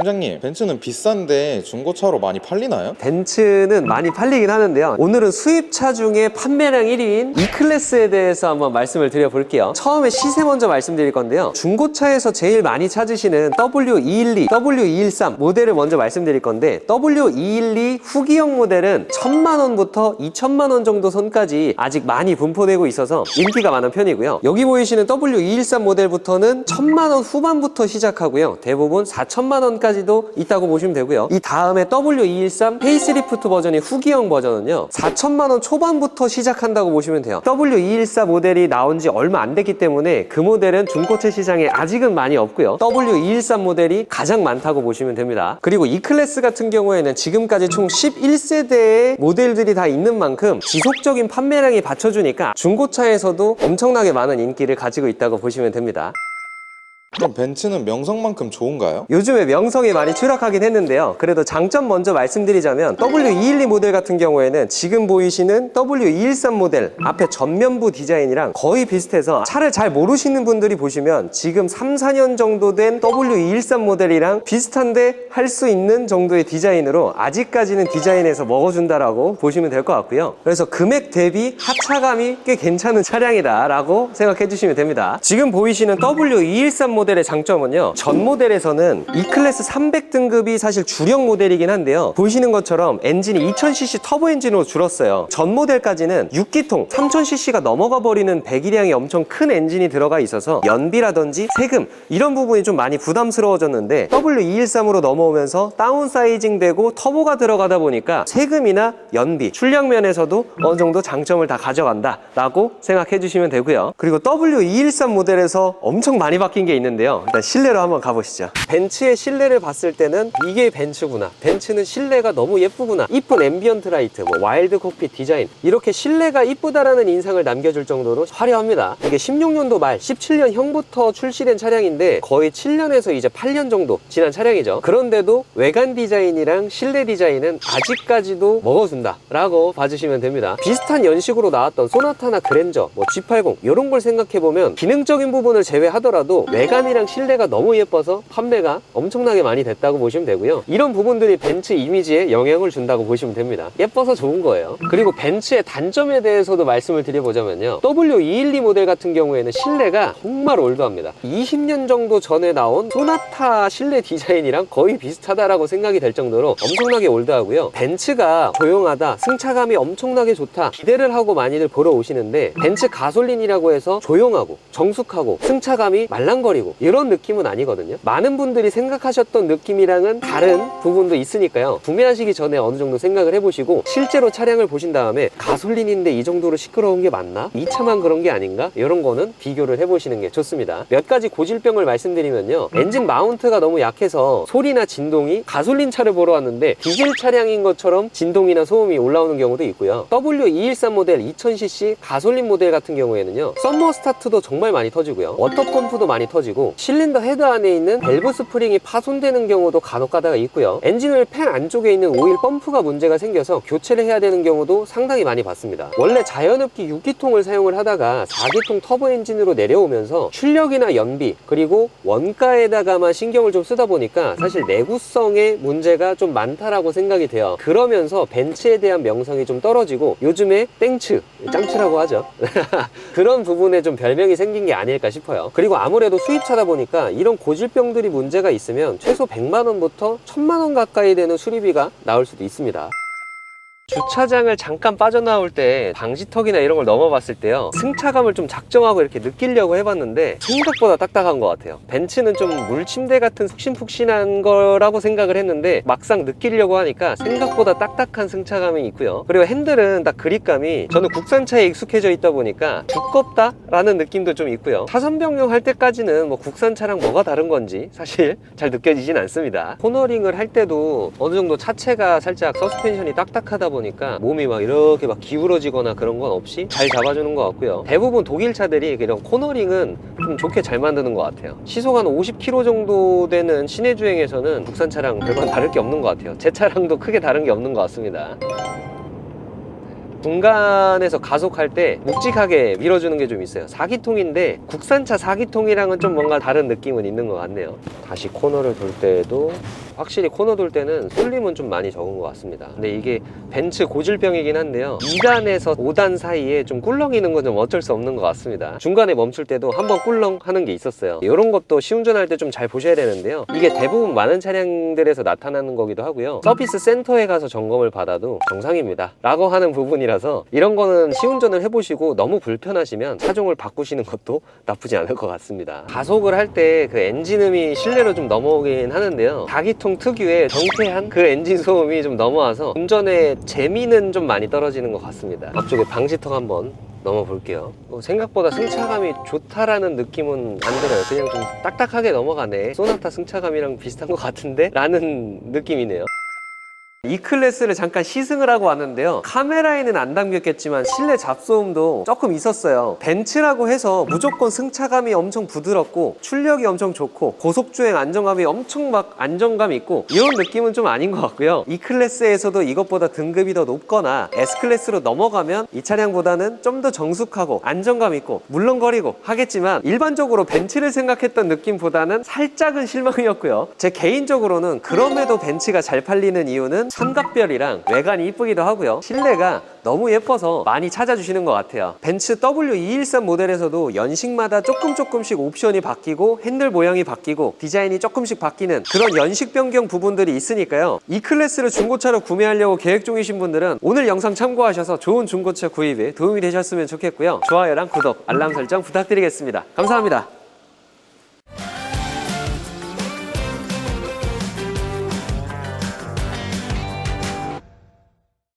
팀장님, 벤츠는 비싼데 중고차로 많이 팔리나요? 벤츠는 많이 팔리긴 하는데요. 오늘은 수입차 중에 판매량 1위인 E클래스에 대해서 한번 말씀을 드려볼게요. 처음에 시세 먼저 말씀드릴 건데요. 중고차에서 제일 많이 찾으시는 W212, W213 모델을 먼저 말씀드릴 건데, W212 후기형 모델은 1000만원부터 2000만원 정도 선까지 아직 많이 분포되고 있어서 인기가 많은 편이고요. 여기 보이시는 W213 모델부터는 1000만원 후반부터 시작하고요. 대부분 4000만원까지도 있다고 보시면 되고요. 이 다음에 W213 페이스리프트 버전이 후기형 버전은요, 4000만원 초반부터 시작한다고 보시면 돼요. W214 모델이 나온 지 얼마 안 됐기 때문에 그 모델은 중고차 시장에 아직은 많이 없고요. W213 모델이 가장 많다고 보시면 됩니다. 그리고 E클래스 같은 경우에는 지금까지 총 11세대의 모델들이 다 있는 만큼 지속적인 판매량이 받쳐주니까 중고차에서도 엄청나게 많은 인기를 가지고 있다고 보시면 됩니다. 그럼 벤츠는 명성만큼 좋은가요? 요즘에 명성이 많이 추락하긴 했는데요. 그래도 장점 먼저 말씀드리자면 W212 모델 같은 경우에는 지금 보이시는 W213 모델 앞에 전면부 디자인이랑 거의 비슷해서 차를 잘 모르시는 분들이 보시면 지금 3, 4년 정도 된 W213 모델이랑 비슷한데 할 수 있는 정도의 디자인으로 아직까지는 디자인에서 먹어준다라고 보시면 될 것 같고요. 그래서 금액 대비 하차감이 꽤 괜찮은 차량이다 라고 생각해 주시면 됩니다. 지금 보이시는 W213 모델의 장점은요, 전 모델에서는 E클래스 300 등급이 사실 주력 모델이긴 한데요, 보시는 것처럼 엔진이 2000cc 터보 엔진으로 줄었어요. 전 모델까지는 6기통 3000cc가 넘어가 버리는 배기량이 엄청 큰 엔진이 들어가 있어서 연비라든지 세금 이런 부분이 좀 많이 부담스러워졌는데, W213으로 넘어오면서 다운사이징 되고 터보가 들어가다 보니까 세금이나 연비, 출력 면에서도 어느 정도 장점을 다 가져간다 라고 생각해 주시면 되고요. 그리고 W213 모델에서 엄청 많이 바뀐 게 있는데요, 일단 실내로 한번 가보시죠. 벤츠의 실내를 봤을 때는 이게 벤츠구나, ben츠는 실내가 너무 예쁘구나, 이쁜 앰비언트 라이트, 와일드 콕핏 디자인, 이렇게 실내가 이쁘다라는 인상을 남겨줄 정도로 화려합니다. 이게 16년도 말 17년형부터 출시된 차량인데 거의 7년에서 이제 8년 정도 지난 차량이죠. 그런데도 외관 디자인이랑 실내 디자인은 아직까지도 먹어준다 라고 봐주시면 됩니다. 비슷한 연식으로 나왔던 소나타나 그랜저, G80 이런 걸 생각해보면 기능적인 부분을 제외하더라도 외관이랑 실내가 너무 예뻐서 판매가 엄청나게 많이 됐다고 보시면 되고요. 이런 부분들이 벤츠 이미지에 영향을 준다고 보시면 됩니다. 예뻐서 좋은 거예요. 그리고 벤츠의 단점에 대해서도 말씀을 드려보자면요, W212 모델 같은 경우에는 실내가 정말 올드합니다. 20년 정도 전에 나온 소나타 실내 디자인이랑 거의 비슷하다라고 생각이 될 정도로 엄청나게 올드하고요. 벤츠가 조용하다, 승차감이 엄청나게 좋다 기대를 하고 많이들 보러 오시는데, 벤츠 가솔린이라고 해서 조용하고 정숙하고 승차감이 말랑거리고 이런 느낌은 아니거든요. 많은 분들이 생각하셨던 느낌이랑은 다른 부분도 있으니까요, 구매하시기 전에 어느 정도 생각을 해보시고 실제로 차량을 보신 다음에 가솔린인데 이 정도로 시끄러운 게 맞나? 이 차만 그런 게 아닌가? 이런 거는 비교를 해보시는 게 좋습니다. 몇 가지 고질병을 말씀드리면요, 엔진 마운트가 너무 약해서 소리나 진동이, 가솔린 차를 보러 왔는데 디젤 차량인 것처럼 진동이나 소음이 올라오는 경우도 있고요. W213 모델 2000cc 가솔린 모델 같은 경우에는요, 썸머 스타트도 정말 많이 터지고요, 워터펌프도 많이 터지고, 실린더 헤드 안에 있는 밸브 스프링이 파손되는 경우도 간혹 가다가 있고요, 엔진오일 팬 안쪽에 있는 오일 펌프가 문제가 생겨서 교체를 해야 되는 경우도 상당히 많이 봤습니다. 원래 자연흡기 6기통을 사용을 하다가 4기통 터보 엔진으로 내려오면서 출력이나 연비 그리고 원가에다가만 신경을 좀 쓰다 보니까 사실 내구성에 문제가 좀 많다라고 생각이 돼요. 그러면서 벤츠에 대한 명성이 좀 떨어지고 요즘에 땡츠, 짱츠라고 하죠. 그런 부분에 좀 별명이 생긴 게 아닐까 싶어요. 그리고 아무래도 수입차다 보니까 이런 고질병들이 문제가 있으면 최소 100만원부터 1000만원 가까이 되는 수리비가 나올 수도 있습니다. 주차장을 잠깐 빠져나올 때 방지턱이나 이런 걸 넘어봤을 때요, 승차감을 좀 작정하고 이렇게 느끼려고 해봤는데 생각보다 딱딱한 것 같아요. 벤츠는 좀 물침대 같은 푹신푹신한 거라고 생각을 했는데 막상 느끼려고 하니까 생각보다 딱딱한 승차감이 있고요. 그리고 핸들은 딱 그립감이, 저는 국산차에 익숙해져 있다 보니까 두껍다라는 느낌도 좀 있고요. 차선 변경할 때까지는 뭐 국산차랑 뭐가 다른 건지 사실 잘 느껴지진 않습니다. 코너링을 할 때도 어느 정도 차체가 살짝 서스펜션이 딱딱하다 보니까 몸이 막 이렇게 막 기울어지거나 그런 건 없이 잘 잡아주는 것 같고요. 대부분 독일 차들이 이런 코너링은 좀 좋게 잘 만드는 것 같아요. 시속 한 50km 정도 되는 시내 주행에서는 국산 차랑 별반 다를 게 없는 것 같아요. 제 차랑도 크게 다른 게 없는 것 같습니다. 중간에서 가속할 때 묵직하게 밀어주는 게 좀 있어요. 4기통인데 국산차 4기통이랑은 좀 뭔가 다른 느낌은 있는 것 같네요. 다시 코너를 돌 때에도 확실히 코너 돌 때는 쏠림은 좀 많이 적은 것 같습니다. 근데 이게 벤츠 고질병이긴 한데요, 2단에서 5단 사이에 좀 꿀렁이는 건 좀 어쩔 수 없는 것 같습니다. 중간에 멈출 때도 한번 꿀렁 하는 게 있었어요. 이런 것도 시운전할 때 좀 잘 보셔야 되는데요, 이게 대부분 많은 차량들에서 나타나는 거기도 하고요, 서비스 센터에 가서 점검을 받아도 정상입니다 라고 하는 부분이라서 이런 거는 시운전을 해보시고 너무 불편하시면 차종을 바꾸시는 것도 나쁘지 않을 것 같습니다. 가속을 할 때 그 엔진음이 실내로 좀 넘어오긴 하는데요, 4기통 특유의 경쾌한 그 엔진 소음이 좀 넘어와서 운전의 재미는 좀 많이 떨어지는 것 같습니다. 앞쪽에 방지턱 한번 넘어 볼게요. 생각보다 승차감이 좋다라는 느낌은 안 들어요. 그냥 좀 딱딱하게 넘어가네, 소나타 승차감이랑 비슷한 것 같은데? 라는 느낌이네요. E클래스를 잠깐 시승을 하고 왔는데요, 카메라에는 안 담겼겠지만 실내 잡소음도 조금 있었어요. 벤츠라고 해서 무조건 승차감이 엄청 부드럽고 출력이 엄청 좋고 고속주행 안정감이 엄청 막 안정감 있고 이런 느낌은 좀 아닌 것 같고요, E클래스에서도 이것보다 등급이 더 높거나 S클래스로 넘어가면 이 차량보다는 좀 더 정숙하고 안정감 있고 물렁거리고 하겠지만, 일반적으로 벤츠를 생각했던 느낌보다는 살짝은 실망이었고요. 제 개인적으로는 그럼에도 벤츠가 잘 팔리는 이유는 삼각별이랑 외관이 이쁘기도 하고요, 실내가 너무 예뻐서 많이 찾아주시는 것 같아요. 벤츠 W213 모델에서도 연식마다 조금씩 옵션이 바뀌고 핸들 모양이 바뀌고 디자인이 조금씩 바뀌는 그런 연식 변경 부분들이 있으니까요, E클래스를 중고차로 구매하려고 계획 중이신 분들은 오늘 영상 참고하셔서 좋은 중고차 구입에 도움이 되셨으면 좋겠고요, 좋아요랑 구독, 알람 설정 부탁드리겠습니다. 감사합니다.